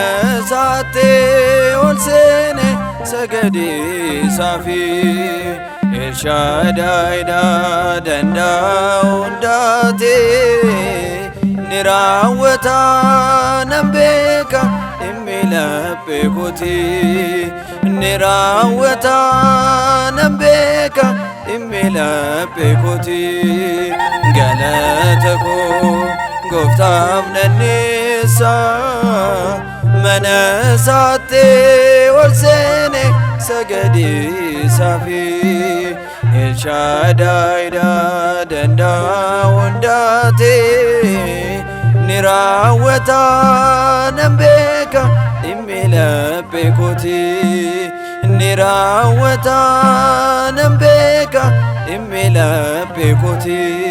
منزاتي والسنة سجدي صافي إرشادي دندا ونداتي نراوتا نبيكا إميلا بيكوتي نراوتا نبيكا إميلا بيكوتي قالتكو قفتاب ننسى منزاتي والسنة سجدي صافي إرشادي دندا ونداتي نراوتا نبيكا إميلا بيكوتي نراوتا نبيكا إميلا بيكوتي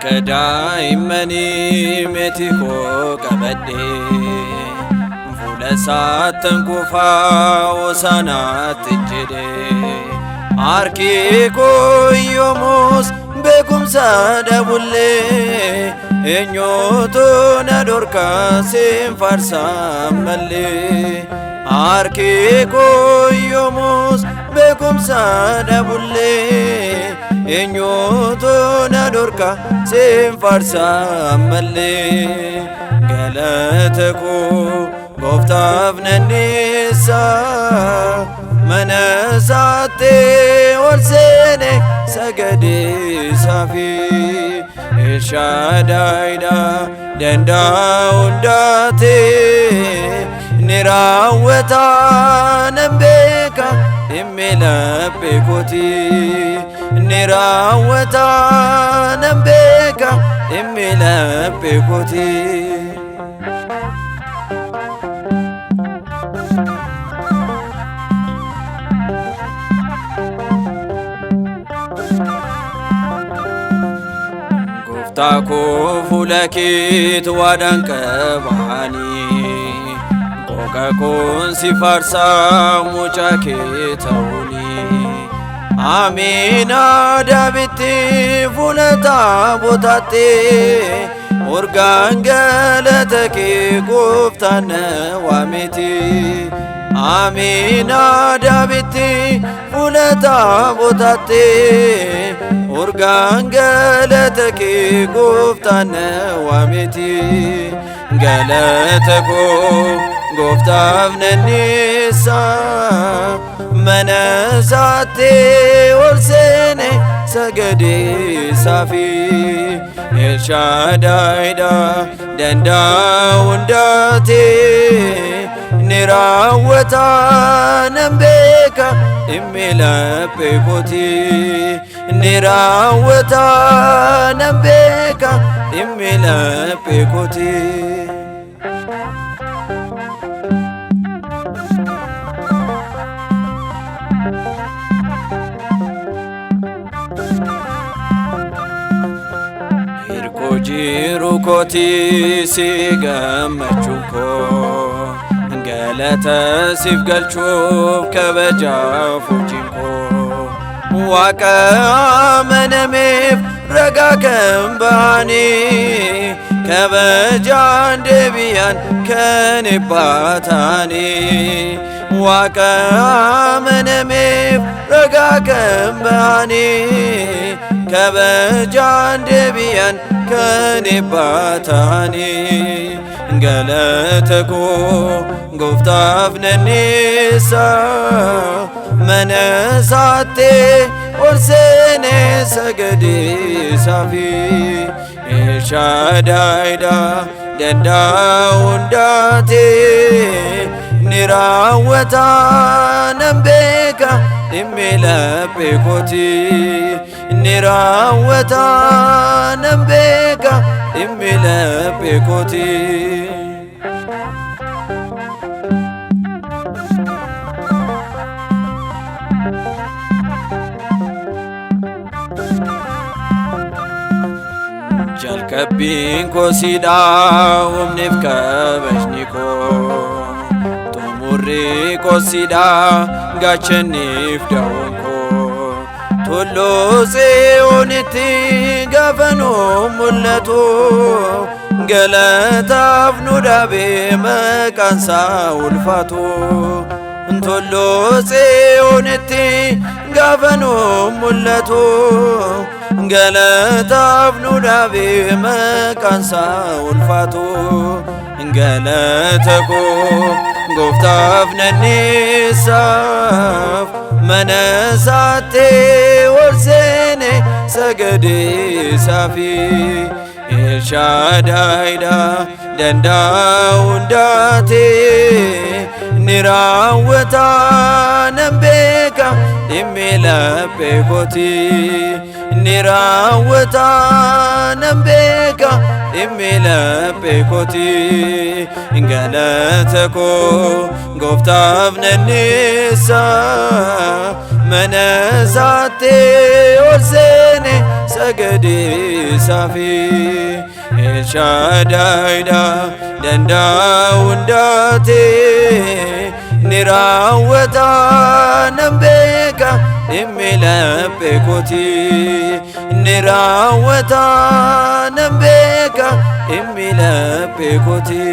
كدايمني متيكو كبدي فولسات تنكوفا وسانات تجدي أركيكو يوموس بكم سادبولي إنيوتو ندوركا سيم فرسام ملي أركيكو يوموس بكم سادبولي إنيوتو ندوركا سيم فرسام ملي قالتكو قفتاف ننسى منزاتي والسنة سجدي صافي إرشادي دندا ونداتي نراوتا نبيكا إميلا بيكوتي نراوتا نبيكا إميلا بيكوتي تاكو فولكي توادنك بحاني بوكاكون سفارسا موچاكي توني آمينا دابتي فولتا بوتاتي أرغانجلتكي قفتان وامتي آمينا دابتي فولتا بوتاتي أرغانجلتكي قفتان وامتي قالتكو قفتان النساء منزاتي والسنة سجدي صافي إرشادي دندا ونداتي نراوتا نبيكا إميلا بيكوتي نراوتا نبيكا إميلا بيكوتي jiru koti sigamachunko galata sifgalchuf kabaja fujinko waka manamif raga kambani kabaja debiyan kanibatani waka manamif raga kambani kabaja debiyan كنباتاني Galatako Goftaaf nannisa Manasate Orsene sagade safi El Shaddai da Danda undate Nirawata nambeka Imela pekoti Nirawata nambeka Imela pekoti Jalqabbiin koo siidhaa humniif kabajni koo xumurri koo siidhaa gaachanniif da'oon koo tulluu Tsiyoonitti gaafa nu mul'atu galataaf nu dhaabee maqaan isaa ulfaatu tulluu Tsiyoonitti gaafa nu mul'atu galataaf nu dhaabee maqaan isaa ulfaatu galata koo Gooftaaf nannisaaf mana isaatti ol seene sagadee saafi El Shaddai da danda'a hundaate ni raawwata nan beeka dhimmi laphee kooti ni raawwata nan beeka dhimmi laphee kooti galata koo Gooftaaf nannisa mana isaatti ol seene sagadee saafi El Shaddai da danda'a hundaate ni raawwata nan beeka dhimmi laphee kooti ni raawwata nan beeka dhimmi laphee kooti.